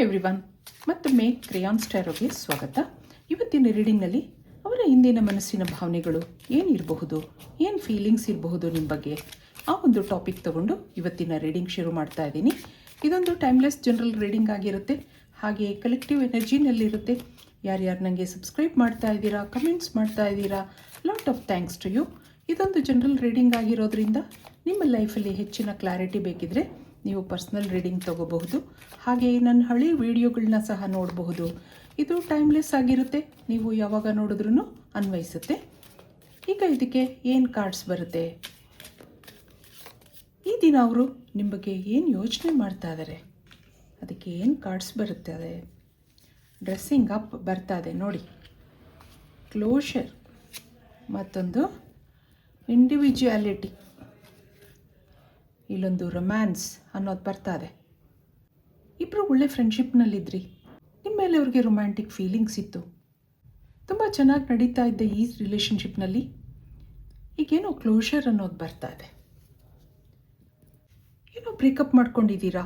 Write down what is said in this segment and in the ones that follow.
Everyone, ಮತ್ತೊಮ್ಮೆ crayons ಟ್ಯಾರೋಗೆ ಸ್ವಾಗತ. ಇವತ್ತಿನ ರೀಡಿಂಗ್ನಲ್ಲಿ ಅವರ ಹಿಂದಿನ ಮನಸ್ಸಿನ ಭಾವನೆಗಳು ಏನಿರಬಹುದು, ಏನು ಫೀಲಿಂಗ್ಸ್ ಇರಬಹುದು ನಿಮ್ಮ ಬಗ್ಗೆ, ಆ ಒಂದು ಟಾಪಿಕ್ ತಗೊಂಡು ಇವತ್ತಿನ ರೀಡಿಂಗ್ ಶುರು ಮಾಡ್ತಾ ಇದ್ದೀನಿ. ಇದೊಂದು ಟೈಮ್ಲೆಸ್ ಜನರಲ್ ರೀಡಿಂಗ್ ಆಗಿರುತ್ತೆ, ಹಾಗೆ ಕಲೆಕ್ಟಿವ್ ಎನರ್ಜಿನಲ್ಲಿರುತ್ತೆ. ಯಾರ್ಯಾರು ನನಗೆ ಸಬ್ಸ್ಕ್ರೈಬ್ ಮಾಡ್ತಾ ಇದ್ದೀರಾ, ಕಮೆಂಟ್ಸ್ ಮಾಡ್ತಾ ಇದ್ದೀರಾ, lot of thanks to you. ಇದೊಂದು ಜನರಲ್ ರೀಡಿಂಗ್ ಆಗಿರೋದ್ರಿಂದ ನಿಮ್ಮ ಲೈಫಲ್ಲಿ ಹೆಚ್ಚಿನ ಕ್ಲಾರಿಟಿ ಬೇಕಿದ್ರೆ ನೀವು ಪರ್ಸ್ನಲ್ ರೀಡಿಂಗ್ ತೊಗೋಬಹುದು. ಹಾಗೆ ನನ್ನ ಹಳೆ ವಿಡಿಯೋಗಳನ್ನ ಸಹ ನೋಡಬಹುದು. ಇದು ಟೈಮ್ಲೆಸ್ ಆಗಿರುತ್ತೆ, ನೀವು ಯಾವಾಗ ನೋಡಿದ್ರೂ ಅನ್ವಯಿಸುತ್ತೆ. ಈಗ ಇದಕ್ಕೆ ಏನು ಕಾರ್ಡ್ಸ್ ಬರುತ್ತೆ, ಈ ದಿನ ಅವರು ನಿಮ್ಮ ಬಗ್ಗೆ ಏನು ಯೋಚನೆ ಮಾಡ್ತಾ ಇದ್ದಾರೆ, ಅದಕ್ಕೆ ಏನು ಕಾರ್ಡ್ಸ್ ಬರುತ್ತದೆ. ಡ್ರೆಸ್ಸಿಂಗ್ ಅಪ್ ಬರ್ತಾ ಇದೆ ನೋಡಿ, ಕ್ಲೋಷರ್, ಮತ್ತೊಂದು ಇಂಡಿವಿಜುವಾಲಿಟಿ, ಇಲ್ಲೊಂದು ರೊಮ್ಯಾನ್ಸ್ ಅನ್ನೋದು ಬರ್ತಾ ಇದೆ. ಇಬ್ಬರು ಒಳ್ಳೆ ಫ್ರೆಂಡ್ಶಿಪ್ನಲ್ಲಿದ್ರಿ, ನಿಮ್ಮ ಮೇಲೆ ಅವ್ರಿಗೆ ರೊಮ್ಯಾಂಟಿಕ್ ಫೀಲಿಂಗ್ಸ್ ಇತ್ತು, ತುಂಬ ಚೆನ್ನಾಗಿ ನಡೀತಾ ಇದ್ದ ಈ ರಿಲೇಷನ್ಶಿಪ್ನಲ್ಲಿ ಈಗೇನೋ ಕ್ಲೋಷರ್ ಅನ್ನೋದು ಬರ್ತಾ ಇದೆ. ಏನೋ ಬ್ರೇಕಪ್ ಮಾಡ್ಕೊಂಡಿದ್ದೀರಾ,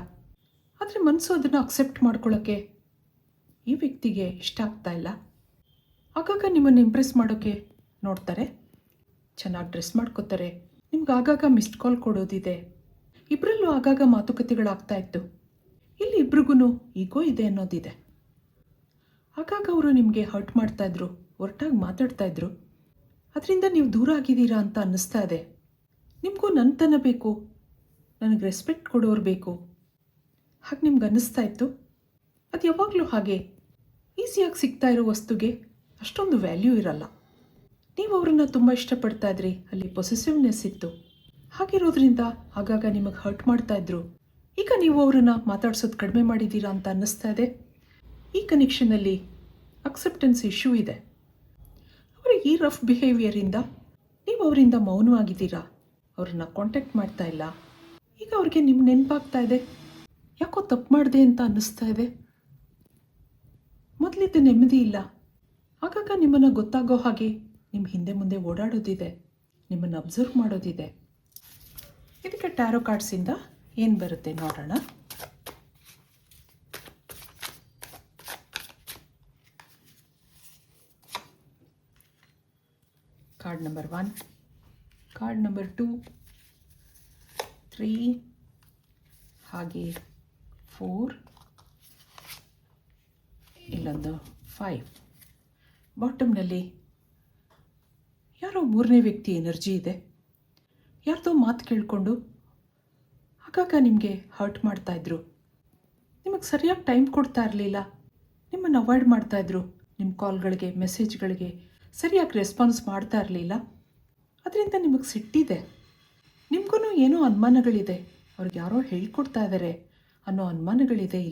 ಆದರೆ ಮನಸ್ಸು ಅದನ್ನು ಅಕ್ಸೆಪ್ಟ್ ಮಾಡ್ಕೊಳ್ಳೋಕ್ಕೆ ಈ ವ್ಯಕ್ತಿಗೆ ಇಷ್ಟ ಆಗ್ತಾ ಇಲ್ಲ. ಆಗಾಗ ನಿಮ್ಮನ್ನು ಇಂಪ್ರೆಸ್ ಮಾಡೋಕ್ಕೆ ನೋಡ್ತಾರೆ, ಚೆನ್ನಾಗಿ ಡ್ರೆಸ್ ಮಾಡ್ಕೋತಾರೆ, ನಿಮ್ಗೆ ಆಗಾಗ ಮಿಸ್ಡ್ ಕಾಲ್ ಕೊಡೋದಿದೆ, ಇಬ್ಬರಲ್ಲೂ ಆಗಾಗ ಮಾತುಕತೆಗಳಾಗ್ತಾ ಇತ್ತು. ಇಲ್ಲಿ ಇಬ್ರಿಗೂ ಈಗೋ ಇದೆ ಅನ್ನೋದಿದೆ. ಆಗಾಗ ಅವರು ನಿಮಗೆ ಹರ್ಟ್ ಮಾಡ್ತಾಯಿದ್ರು, ಒರಟಾಗಿ ಮಾತಾಡ್ತಾಯಿದ್ರು, ಅದರಿಂದ ನೀವು ದೂರ ಆಗಿದ್ದೀರಾ ಅಂತ ಅನ್ನಿಸ್ತಾ ಇದೆ. ನಿಮಗೂ ನನ್ನತನ ಬೇಕು, ನನಗೆ ರೆಸ್ಪೆಕ್ಟ್ ಕೊಡೋರು ಬೇಕು, ಹಾಗೆ ನಿಮ್ಗೆ ಅನ್ನಿಸ್ತಾ ಇತ್ತು. ಅದು ಯಾವಾಗಲೂ ಹಾಗೆ, ಈಸಿಯಾಗಿ ಸಿಗ್ತಾ ಇರೋ ವಸ್ತುಗೆ ಅಷ್ಟೊಂದು ವ್ಯಾಲ್ಯೂ ಇರಲ್ಲ. ನೀವು ಅವರನ್ನು ತುಂಬ ಇಷ್ಟಪಡ್ತಾ ಇದ್ರಿ, ಅಲ್ಲಿ ಪೊಸೆಸಿವ್ನೆಸ್ ಇತ್ತು, ಹಾಗಿರೋದ್ರಿಂದ ಆಗಾಗ ನಿಮಗೆ ಹರ್ಟ್ ಮಾಡ್ತಾಯಿದ್ರು. ಈಗ ನೀವು ಅವರನ್ನು ಮಾತಾಡ್ಸೋದು ಕಡಿಮೆ ಮಾಡಿದ್ದೀರಾ ಅಂತ ಅನ್ನಿಸ್ತಾ ಇದೆ. ಈ ಕನೆಕ್ಷನಲ್ಲಿ ಅಕ್ಸೆಪ್ಟೆನ್ಸ್ ಇಶ್ಯೂ ಇದೆ. ಅವರ ಈ ರಫ್ ಬಿಹೇವಿಯರಿಂದ ನೀವು ಅವರಿಂದ ಮೌನವಾಗಿದ್ದೀರಾ, ಅವ್ರನ್ನ ಕಾಂಟ್ಯಾಕ್ಟ್ ಮಾಡ್ತಾ ಇಲ್ಲ. ಈಗ ಅವ್ರಿಗೆ ನಿಮ್ಮ ನೆನಪಾಗ್ತಾ ಇದೆ, ಯಾಕೋ ತಪ್ಪು ಮಾಡಿದೆ ಅಂತ ಅನ್ನಿಸ್ತಾ ಇದೆ. ಮೊದಲಿದ್ದ ನೆಮ್ಮದಿ ಇಲ್ಲ, ಆಗಾಗ ನಿಮ್ಮನ್ನು ಗೊತ್ತಾಗೋ ಹಾಗೆ ನಿಮ್ಮ ಹಿಂದೆ ಮುಂದೆ ಓಡಾಡೋದಿದೆ, ನಿಮ್ಮನ್ನು ಅಬ್ಸರ್ವ್ ಮಾಡೋದಿದೆ. ಇದಕ್ಕೆ ಟ್ಯಾರೋ ಕಾರ್ಡ್ಸಿಂದ ಏನು ಬರುತ್ತೆ ನೋಡೋಣ. ಕಾರ್ಡ್ ನಂಬರ್ 1, ಕಾರ್ಡ್ ನಂಬರ್ 2, 3, ಹಾಗೆ 4, ಇಲ್ಲೊಂದು 5. ಬಾಟಮ್ನಲ್ಲಿ ಯಾರೋ ಮೂರನೇ ವ್ಯಕ್ತಿ ಎನರ್ಜಿ ಇದೆ. ಯಾರ್ದೋ ಮಾತು ಕೇಳಿಕೊಂಡು ಆಗಾಗ ನಿಮಗೆ ಹರ್ಟ್ ಮಾಡ್ತಾಯಿದ್ರು, ನಿಮಗೆ ಸರಿಯಾಗಿ ಟೈಮ್ ಕೊಡ್ತಾ ಇರಲಿಲ್ಲ, ನಿಮ್ಮನ್ನು ಅವಾಯ್ಡ್ ಮಾಡ್ತಾಯಿದ್ರು, ನಿಮ್ಮ ಕಾಲ್ಗಳಿಗೆ ಮೆಸೇಜ್ಗಳಿಗೆ ಸರಿಯಾಗಿ ರೆಸ್ಪಾನ್ಸ್ ಮಾಡ್ತಾ ಇರಲಿಲ್ಲ. ಅದರಿಂದ ನಿಮಗೆ ಸಿಟ್ಟಿದೆ, ನಿಮಗೂ ಏನೋ ಅನುಮಾನಗಳಿದೆ, ಅವ್ರಿಗೆ ಯಾರೋ ಹೇಳ್ಕೊಡ್ತಾ ಇದ್ದಾರೆ ಅನ್ನೋ ಅನುಮಾನಗಳಿದೆ.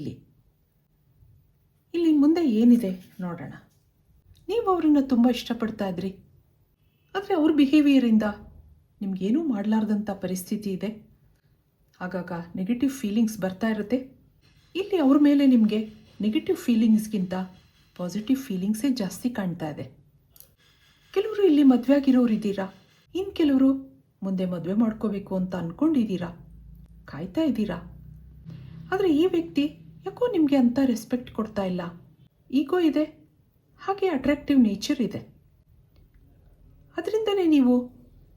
ಇಲ್ಲಿ ಮುಂದೆ ಏನಿದೆ ನೋಡೋಣ. ನೀವು ಅವರನ್ನು ತುಂಬ ಇಷ್ಟಪಡ್ತಾ ಇದ್ರಿ, ಆದರೆ ಅವ್ರ ಬಿಹೇವಿಯರಿಂದ ನಿಮಗೇನೂ ಮಾಡಲಾರ್ದಂಥ ಪರಿಸ್ಥಿತಿ ಇದೆ. ಆಗಾಗ ನೆಗೆಟಿವ್ ಫೀಲಿಂಗ್ಸ್ ಬರ್ತಾ ಇರುತ್ತೆ. ಇಲ್ಲಿ ಅವ್ರ ಮೇಲೆ ನಿಮಗೆ ನೆಗೆಟಿವ್ ಫೀಲಿಂಗ್ಸ್ಗಿಂತ ಪಾಸಿಟಿವ್ ಫೀಲಿಂಗ್ಸೇ ಜಾಸ್ತಿ ಕಾಣ್ತಾ ಇದೆ. ಕೆಲವರು ಇಲ್ಲಿ ಮದುವೆ ಆಗಿರೋರು ಇದ್ದೀರಾ, ಇನ್ನು ಕೆಲವರು ಮುಂದೆ ಮದುವೆ ಮಾಡ್ಕೋಬೇಕು ಅಂತ ಅಂದ್ಕೊಂಡಿದ್ದೀರಾ, ಕಾಯ್ತಾ ಇದ್ದೀರಾ. ಆದರೆ ಈ ವ್ಯಕ್ತಿ ಯಾಕೋ ನಿಮಗೆ ಅಂಥ ರೆಸ್ಪೆಕ್ಟ್ ಕೊಡ್ತಾ ಇಲ್ಲ, ಈಗೋ ಇದೆ, ಹಾಗೆ ಅಟ್ರಾಕ್ಟಿವ್ ನೇಚರ್ ಇದೆ. ಅದರಿಂದನೇ ನೀವು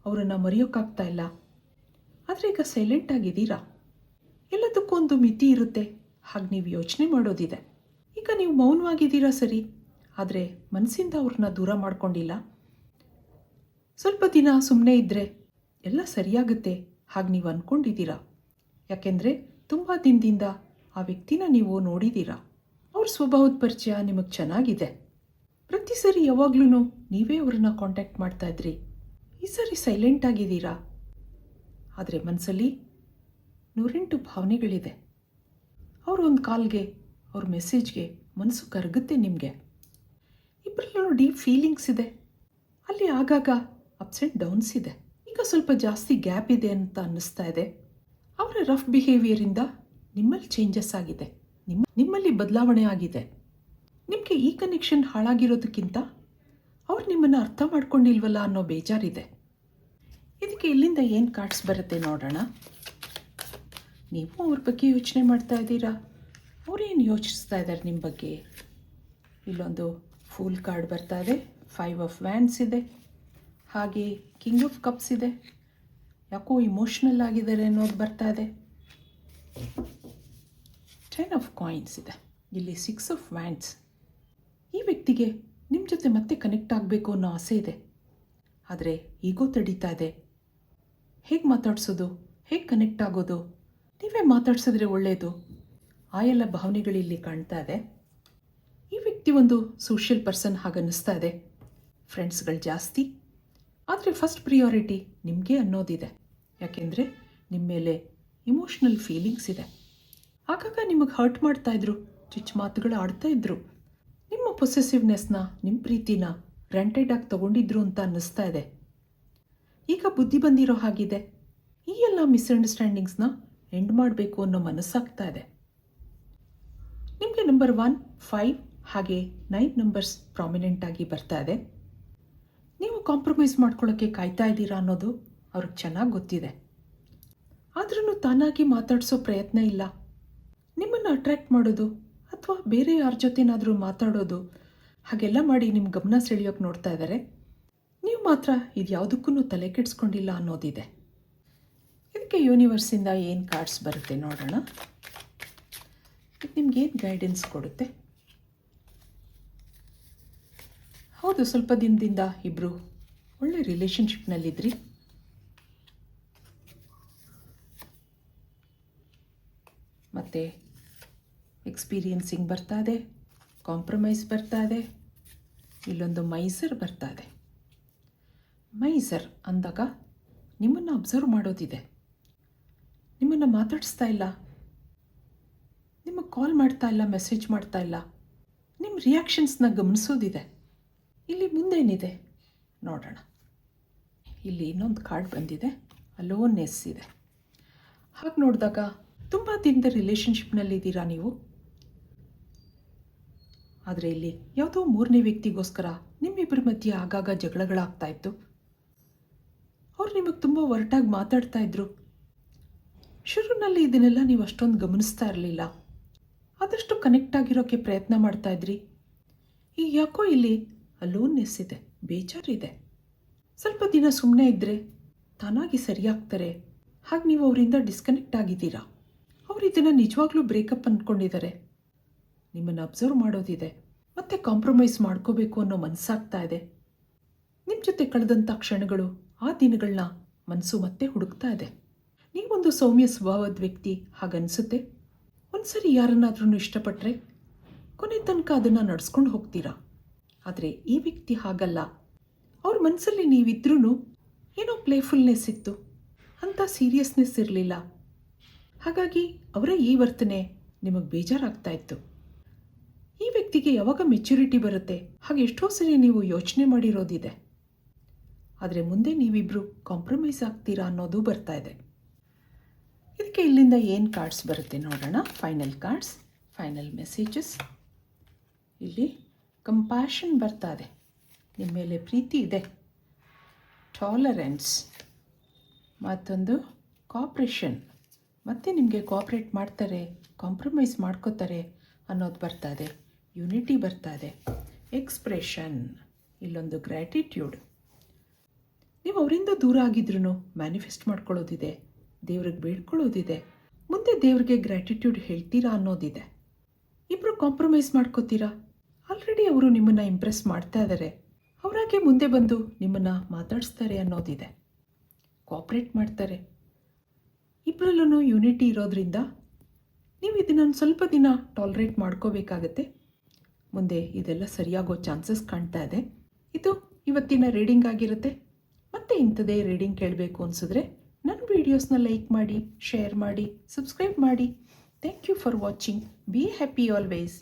ಅವರನ್ನು ಮರೆಯೋಕ್ಕಾಗ್ತಾ ಇಲ್ಲ. ಆದರೆ ಈಗ ಸೈಲೆಂಟ್ ಆಗಿದ್ದೀರಾ, ಎಲ್ಲದಕ್ಕೂ ಒಂದು ಮಿತಿ ಇರುತ್ತೆ, ಹಾಗೆ ನೀವು ಯೋಚನೆ ಮಾಡೋದಿದೆ. ಈಗ ನೀವು ಮೌನವಾಗಿದ್ದೀರಾ ಸರಿ, ಆದರೆ ಮನಸ್ಸಿಂದ ಅವ್ರನ್ನ ದೂರ ಮಾಡ್ಕೊಂಡಿಲ್ಲ. ಸ್ವಲ್ಪ ದಿನ ಸುಮ್ಮನೆ ಇದ್ದರೆ ಎಲ್ಲ ಸರಿಯಾಗುತ್ತೆ ಹಾಗೆ ನೀವು ಅಂದ್ಕೊಂಡಿದ್ದೀರಾ. ಯಾಕೆಂದರೆ ತುಂಬ ದಿನದಿಂದ ಆ ವ್ಯಕ್ತಿನ ನೀವು ನೋಡಿದ್ದೀರಾ, ಅವ್ರ ಸ್ವಭಾವದ ಪರಿಚಯ ನಿಮಗೆ ಚೆನ್ನಾಗಿದೆ. ಪ್ರತಿ ಸರಿ ಯಾವಾಗ್ಲೂ ನೀವೇ ಅವ್ರನ್ನ ಕಾಂಟ್ಯಾಕ್ಟ್ ಮಾಡ್ತಾಯಿದ್ರಿ, ಈ ಸರಿ ಸೈಲೆಂಟ್ ಆಗಿದ್ದೀರಾ. ಆದರೆ ಮನಸ್ಸಲ್ಲಿ 108 ಭಾವನೆಗಳಿದೆ. ಅವರು ಒಂದು ಕಾಲ್ಗೆ, ಅವ್ರ ಮೆಸೇಜ್ಗೆ ಮನಸ್ಸು ಕರಗುತ್ತೆ ನಿಮಗೆ. ಇಬ್ಬರಲ್ಲೂ ಡೀಪ್ ಫೀಲಿಂಗ್ಸ್ ಇದೆ, ಅಲ್ಲಿ ಆಗಾಗ ಅಪ್ಸ್ ಆ್ಯಂಡ್ ಡೌನ್ಸ್ ಇದೆ. ಈಗ ಸ್ವಲ್ಪ ಜಾಸ್ತಿ ಗ್ಯಾಪ್ ಇದೆ ಅಂತ ಅನ್ನಿಸ್ತಾ ಇದೆ. ಅವರ ರಫ್ ಬಿಹೇವಿಯರಿಂದ ನಿಮ್ಮಲ್ಲಿ ಚೇಂಜಸ್ ಆಗಿದೆ, ನಿಮ್ಮಲ್ಲಿ ಬದಲಾವಣೆ ಆಗಿದೆ. ನಿಮಗೆ ಈ ಕನೆಕ್ಷನ್ ಹಾಳಾಗಿರೋದಕ್ಕಿಂತ ಅವ್ರು ನಿಮ್ಮನ್ನು ಅರ್ಥ ಮಾಡ್ಕೊಂಡಿಲ್ವಲ್ಲ ಅನ್ನೋ ಬೇಜಾರಿದೆ. ಇದಕ್ಕೆ ಇಲ್ಲಿಂದ ಏನು ಕಾರ್ಡ್ಸ್ ಬರುತ್ತೆ ನೋಡೋಣ. ನೀವು ಅವ್ರ ಬಗ್ಗೆ ಯೋಚನೆ ಮಾಡ್ತಾ ಇದ್ದೀರಾ, ಅವರೇನು ಯೋಚಿಸ್ತಾ ಇದ್ದಾರೆ ನಿಮ್ಮ ಬಗ್ಗೆ. ಇಲ್ಲೊಂದು ಫೂಲ್ ಕಾರ್ಡ್ ಬರ್ತಾ ಇದೆ, 5 ಆಫ್ ವ್ಯಾಂಡ್ಸ್ ಇದೆ, ಹಾಗೆ ಕಿಂಗ್ ಆಫ್ ಕಪ್ಸ್ ಇದೆ. ಯಾಕೋ ಇಮೋಷ್ನಲ್ ಆಗಿದ್ದಾರೆ ಅನ್ನೋದು ಬರ್ತಾ ಇದೆ. 10 ಆಫ್ ಕಾಯಿನ್ಸ್ ಇದೆ. ಇಲ್ಲಿ 6 ಆಫ್ ವ್ಯಾಂಡ್ಸ್. ಈ ವ್ಯಕ್ತಿಗೆ ನಿಮ್ಮ ಜೊತೆ ಮತ್ತೆ ಕನೆಕ್ಟ್ ಆಗಬೇಕು ಅನ್ನೋ ಆಸೆ ಇದೆ, ಆದರೆ ಈಗೋ ತಡೀತಾ ಇದೆ. ಹೇಗೆ ಮಾತಾಡ್ಸೋದು, ಹೇಗೆ ಕನೆಕ್ಟ್ ಆಗೋದು, ನೀವೇ ಮಾತಾಡ್ಸಿದ್ರೆ ಒಳ್ಳೆಯದು. ಆ ಎಲ್ಲ ಭಾವನೆಗಳಿಲ್ಲಿ ಕಾಣ್ತಾ ಇದೆ. ಈ ವ್ಯಕ್ತಿ ಒಂದು ಸೋಷಿಯಲ್ ಪರ್ಸನ್ ಹಾಗನ್ನಿಸ್ತಾ ಇದೆ. ಫ್ರೆಂಡ್ಸ್ಗಳು ಜಾಸ್ತಿ, ಆದರೆ ಫಸ್ಟ್ ಪ್ರಿಯಾರಿಟಿ ನಿಮಗೆ ಅನ್ನೋದಿದೆ. ಯಾಕೆಂದರೆ ನಿಮ್ಮ ಮೇಲೆ ಇಮೋಷ್ನಲ್ ಫೀಲಿಂಗ್ಸ್ ಇದೆ. ಆಗಾಗ ನಿಮಗೆ ಹರ್ಟ್ ಮಾಡ್ತಾಯಿದ್ರು, ಚುಚ್ಚು ಮಾತುಗಳು ಆಡ್ತಾಯಿದ್ರು, ನಿಮ್ಮ ಪೊಸೆಸಿವ್ನೆಸ್ನ, ನಿಮ್ಮ ಪ್ರೀತಿನ ಗ್ರಾಂಟೆಡ್ ಆಗಿ ತೊಗೊಂಡಿದ್ರು ಅಂತ ಅನ್ನಿಸ್ತಾ ಇದೆ. ಈಗ ಬುದ್ಧಿ ಬಂದಿರೋ ಹಾಗಿದೆ. ಈ ಎಲ್ಲ ಮಿಸ್ಅಂಡರ್ಸ್ಟ್ಯಾಂಡಿಂಗ್ಸ್ನ ಎಂಡ್ ಮಾಡಬೇಕು ಅನ್ನೋ ಮನಸ್ಸಾಗ್ತಾ ಇದೆ. ನಿಮಗೆ ನಂಬರ್ 1, 5 ಹಾಗೆ 9 ನಂಬರ್ಸ್ ಪ್ರಾಮಿನೆಂಟ್ ಆಗಿ ಬರ್ತಾ ಇದೆ. ನೀವು ಕಾಂಪ್ರಮೈಸ್ ಮಾಡ್ಕೊಳ್ಳೋಕ್ಕೆ ಕಾಯ್ತಾ ಇದ್ದೀರಾ ಅನ್ನೋದು ಅವ್ರಿಗೆ ಚೆನ್ನಾಗಿ ಗೊತ್ತಿದೆ. ಆದ್ರೂ ತಾನಾಗಿ ಮಾತಾಡಿಸೋ ಪ್ರಯತ್ನ ಇಲ್ಲ. ನಿಮ್ಮನ್ನು ಅಟ್ರ್ಯಾಕ್ಟ್ ಮಾಡೋದು ಅಥವಾ ಬೇರೆ ಯಾರ ಜೊತೆನಾದರೂ ಮಾತಾಡೋದು ಹಾಗೆಲ್ಲ ಮಾಡಿ ನಿಮ್ಮ ಗಮನ ಸೆಳೆಯೋಕೆ ನೋಡ್ತಾ ಇದ್ದಾರೆ. ನೀವು ಮಾತ್ರ ಇದು ಯಾವುದಕ್ಕೂ ತಲೆ ಕೆಡಿಸ್ಕೊಂಡಿಲ್ಲ ಅನ್ನೋದಿದೆ. ಇದಕ್ಕೆ ಯೂನಿವರ್ಸಿಂದ ಏನು ಕಾರ್ಡ್ಸ್ ಬರುತ್ತೆ ನೋಡೋಣ. ಇದು ನಿಮ್ಗೇನು ಗೈಡೆನ್ಸ್ ಕೊಡುತ್ತೆ. ಹೌದು, ಸ್ವಲ್ಪ ದಿನದಿಂದ ಇಬ್ಬರು ಒಳ್ಳೆ ರಿಲೇಷನ್ಶಿಪ್ನಲ್ಲಿದ್ರಿ. ಮತ್ತು ಎಕ್ಸ್ಪೀರಿಯನ್ಸಿಂಗ್ ಬರ್ತಾ ಇದೆ, ಕಾಂಪ್ರಮೈಸ್ ಬರ್ತಾ ಇದೆ. ಇಲ್ಲೊಂದು ಮೈಸರ್ ಬರ್ತಾ ಇದೆ. ಮೈಸರ್ ಅಂದಾಗ ನಿಮ್ಮನ್ನು ಅಬ್ಸರ್ವ್ ಮಾಡೋದಿದೆ. ನಿಮ್ಮನ್ನು ಮಾತಾಡಿಸ್ತಾ ಇಲ್ಲ, ನಿಮಗೆ ಕಾಲ್ ಮಾಡ್ತಾ ಇಲ್ಲ, ಮೆಸೇಜ್ ಮಾಡ್ತಾ ಇಲ್ಲ, ನಿಮ್ಮ ರಿಯಾಕ್ಷನ್ಸ್ನ ಗಮನಿಸೋದಿದೆ. ಇಲ್ಲಿ ಮುಂದೇನಿದೆ ನೋಡೋಣ. ಇಲ್ಲಿ ಇನ್ನೊಂದು ಕಾರ್ಡ್ ಬಂದಿದೆ, ಅಲೋನ್ನೆಸ್ ಇದೆ. ಹಾಗೆ ನೋಡಿದಾಗ ತುಂಬ ದಿನದ ರಿಲೇಷನ್ಶಿಪ್ನಲ್ಲಿದ್ದೀರಾ ನೀವು. ಆದರೆ ಇಲ್ಲಿ ಯಾವುದೋ 3ನೇ ವ್ಯಕ್ತಿಗೋಸ್ಕರ ನಿಮ್ಮಿಬ್ಬರ ಮಧ್ಯೆ ಆಗಾಗ ಜಗಳಗಳಾಗ್ತಾ ಇತ್ತು. ಅವ್ರು ನಿಮಗೆ ತುಂಬ ಒರಟಾಗಿ ಮಾತಾಡ್ತಾ ಇದ್ರು. ಶುರುವಿನಲ್ಲಿ ಇದನ್ನೆಲ್ಲ ನೀವು ಅಷ್ಟೊಂದು ಗಮನಿಸ್ತಾ ಇರಲಿಲ್ಲ, ಆದಷ್ಟು ಕನೆಕ್ಟ್ ಆಗಿರೋಕ್ಕೆ ಪ್ರಯತ್ನ ಮಾಡ್ತಾ ಇದ್ರಿ. ಈಗ ಯಾಕೋ ಇಲ್ಲಿ ಅಲೋನ್ನೆಸ್ ಇದೆ, ಬೇಜಾರಿದೆ. ಸ್ವಲ್ಪ ದಿನ ಸುಮ್ಮನೆ ಇದ್ದರೆ ತಾನಾಗಿ ಸರಿಯಾಗ್ತಾರೆ. ಹಾಗೆ ನೀವು ಅವರಿಂದ ಡಿಸ್ಕನೆಕ್ಟ್ ಆಗಿದ್ದೀರಾ. ಅವರು ಇದನ್ನು ನಿಜವಾಗ್ಲೂ ಬ್ರೇಕಪ್ ಅಂದ್ಕೊಂಡಿದ್ದಾರೆ. ನಿಮ್ಮನ್ನು ಅಬ್ಸರ್ವ್ ಮಾಡೋದಿದೆ, ಮತ್ತೆ ಕಾಂಪ್ರಮೈಸ್ ಮಾಡ್ಕೋಬೇಕು ಅನ್ನೋ ಮನಸ್ಸಾಗ್ತಾ ಇದೆ. ನಿಮ್ಮ ಜೊತೆ ಕಳೆದಂಥ ಕ್ಷಣಗಳು, ಆ ದಿನಗಳನ್ನ ಮನಸ್ಸು ಮತ್ತೆ ಹುಡುಕ್ತಾ ಇದೆ. ನೀವೊಂದು ಸೌಮ್ಯ ಸ್ವಭಾವದ ವ್ಯಕ್ತಿ ಹಾಗನ್ಸುತ್ತೆ. ಒಂದ್ಸರಿ ಯಾರನ್ನಾದ್ರೂ ಇಷ್ಟಪಟ್ಟರೆ ಕೊನೆ ತನಕ ಅದನ್ನು ನಡೆಸ್ಕೊಂಡು ಹೋಗ್ತೀರಾ. ಆದರೆ ಈ ವ್ಯಕ್ತಿ ಹಾಗಲ್ಲ. ಅವ್ರ ಮನಸ್ಸಲ್ಲಿ ನೀವಿದ್ರೂ ಏನೋ ಪ್ಲೇಫುಲ್ನೆಸ್ ಇತ್ತು, ಅಂಥ ಸೀರಿಯಸ್ನೆಸ್ ಇರಲಿಲ್ಲ. ಹಾಗಾಗಿ ಅವರ ಈ ವರ್ತನೆ ನಿಮಗೆ ಬೇಜಾರಾಗ್ತಾ ಇತ್ತು. ಈ ವ್ಯಕ್ತಿಗೆ ಯಾವಾಗ ಮೆಚ್ಯೂರಿಟಿ ಬರುತ್ತೆ ಹಾಗೆ ಎಷ್ಟೋ ಸರಿ ನೀವು ಯೋಚನೆ ಮಾಡಿರೋದಿದೆ. ಆದರೆ ಮುಂದೆ ನೀವಿಬ್ಬರು ಕಾಂಪ್ರಮೈಸ್ ಆಗ್ತೀರಾ ಅನ್ನೋದು ಬರ್ತಾ ಇದೆ. ಇದಕ್ಕೆ ಇಲ್ಲಿಂದ ಏನು ಕಾರ್ಡ್ಸ್ ಬರುತ್ತೆ ನೋಡೋಣ. Final cards, final messages. ಇಲ್ಲಿ ಕಂಪ್ಯಾಷನ್ ಬರ್ತಾ ಇದೆ, ನಿಮ್ಮ ಮೇಲೆ ಪ್ರೀತಿ ಇದೆ. ಟಾಲರೆನ್ಸ್, ಮತ್ತೊಂದು ಕೋಆಪ್ರೇಷನ್, ಮತ್ತೆ ನಿಮಗೆ ಕೋಆಪ್ರೇಟ್ ಮಾಡ್ತಾರೆ, ಕಾಂಪ್ರಮೈಸ್ ಮಾಡ್ಕೋತಾರೆ ಅನ್ನೋದು ಬರ್ತಾ ಇದೆ. ಯುನಿಟಿ ಬರ್ತಾ ಇದೆ. ಎಕ್ಸ್ಪ್ರೆಷನ್, ಇಲ್ಲೊಂದು ಗ್ರ್ಯಾಟಿಟ್ಯೂಡ್. ನೀವು ಅವರಿಂದ ದೂರ ಆಗಿದ್ರೂ ಮ್ಯಾನಿಫೆಸ್ಟ್ ಮಾಡ್ಕೊಳ್ಳೋದಿದೆ, ದೇವ್ರಿಗೆ ಬೇಡ್ಕೊಳ್ಳೋದಿದೆ, ಮುಂದೆ ದೇವ್ರಿಗೆ ಗ್ರ್ಯಾಟಿಟ್ಯೂಡ್ ಹೇಳ್ತೀರಾ ಅನ್ನೋದಿದೆ. ಇಬ್ಬರು ಕಾಂಪ್ರಮೈಸ್ ಮಾಡ್ಕೋತೀರಾ. ಆಲ್ರೆಡಿ ಅವರು ನಿಮ್ಮನ್ನು ಇಂಪ್ರೆಸ್ ಮಾಡ್ತಾ ಇದ್ದಾರೆ. ಅವರಾಗೆ ಮುಂದೆ ಬಂದು ನಿಮ್ಮನ್ನು ಮಾತಾಡಿಸ್ತಾರೆ ಅನ್ನೋದಿದೆ. ಕೋಆಪ್ರೇಟ್ ಮಾಡ್ತಾರೆ. ಇಬ್ಬರಲ್ಲೂ ಯೂನಿಟಿ ಇರೋದ್ರಿಂದ ನೀವು ಇದನ್ನು ಸ್ವಲ್ಪ ದಿನ ಟಾಲರೇಟ್ ಮಾಡ್ಕೋಬೇಕಾಗತ್ತೆ. ಮುಂದೆ ಇದೆಲ್ಲ ಸರಿಯಾಗೋ ಚಾನ್ಸಸ್ ಕಾಣ್ತಾ ಇದೆ. ಇದು ಇವತ್ತಿನ ರೀಡಿಂಗ್ ಆಗಿರುತ್ತೆ. ಮತ್ತೆ ಇಂಥದೇ ರೀಡಿಂಗ್ ಕೇಳಬೇಕು ಅನಿಸಿದ್ರೆ ನನ್ನ ವೀಡಿಯೋಸ್ನ ಲೈಕ್ ಮಾಡಿ, ಶೇರ್ ಮಾಡಿ, ಸಬ್ಸ್ಕ್ರೈಬ್ ಮಾಡಿ. Thank you for watching. Be happy always.